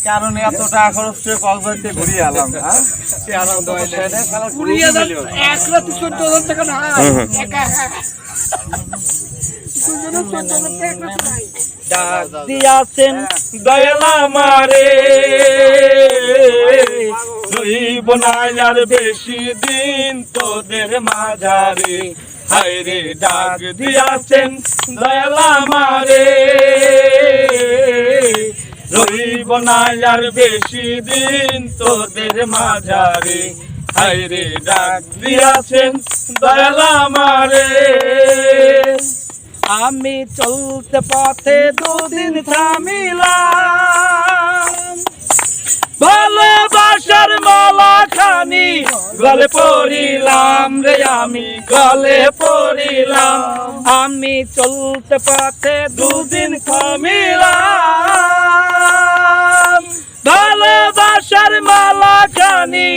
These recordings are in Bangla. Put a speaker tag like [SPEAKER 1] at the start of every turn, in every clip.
[SPEAKER 1] কারণ এত টাকা খরচ করে কক্সবাজার ঘুরিয়ে এলাম।
[SPEAKER 2] ডাক দিয়াছেন দয়াল আমারে, রইব না আর বেশি দিন তোদের মাঝারে। হায়রে ডাক দিয়াছেন দয়াল আমারে, রইব না আর বেশি দিন তোদের মাঝারে। হায়রে ডাক দিয়াছেন দয়াল আমারে। আমি চলতে পথে দুদিন থামিলাম, ভালোবাসার মালা খানি গলে পড়িলাম রে, আমি গলে পড়িলাম। আমি চলতে পথে দুদিন থামিলাম, ভালোবাসার মালা খানি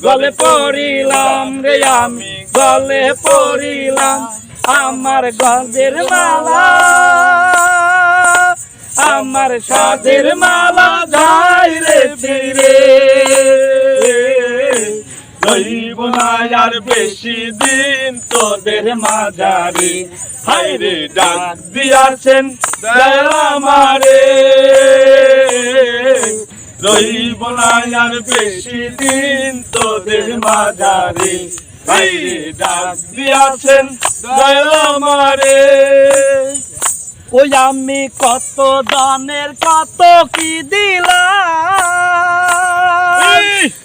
[SPEAKER 2] গলে পড়িলাম রে, আমি গলে পড়িলাম। আমার গজের মালা, আমার সাজের মালা যাই রে ফিরে, রইব না আর বেশি দিন তোদের মাঝারে। হায়রে ডাক দিয়াছেন দয়াল আমারে, রইব না আর বেশি দিন তোদের মাঝারে। হায়রে ডাক দিয়াছেন দয়াল আমারে। ওই আমি কত দানের কত কি দিলাম,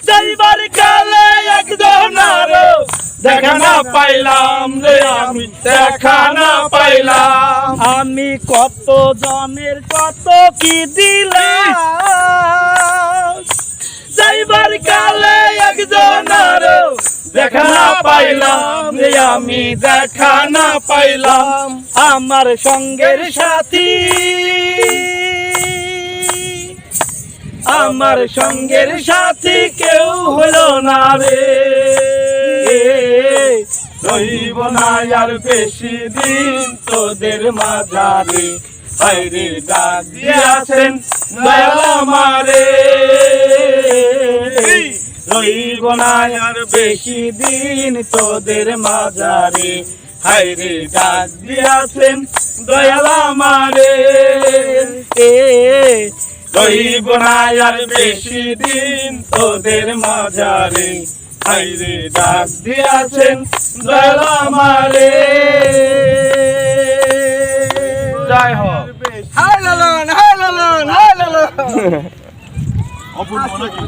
[SPEAKER 2] যাইবার কালে একজন আরো দেখা না পাইলাম রে, আমি দেখা না পাইলাম। আমি কত জনের কত কি দিলাম, যাইবার কালে একজন আরো দেখা না পাইলাম রে, আমি দেখা না পাইলাম। আমার সঙ্গের সাথী, আমার সঙ্গের সাথী কেউ হলো না রে, রইব না আর বেশি দিন তোদের মাঝারে। হায়রে ডাক দিয়াছেন দয়াল আমারে, রইব না আর বেশি দিন তোদের মাঝারে। হায়রে ডাক দিয়াছেন দয়াল আমারে, রইব না আর বেশি দিন তোদের মাঝারে। হায়রে ডাক দিয়াছেন দয়াল আমারে। জয় হোক।
[SPEAKER 1] হাই লালন, হাই লালন, হাই লালন। অপূর্ব নাকি?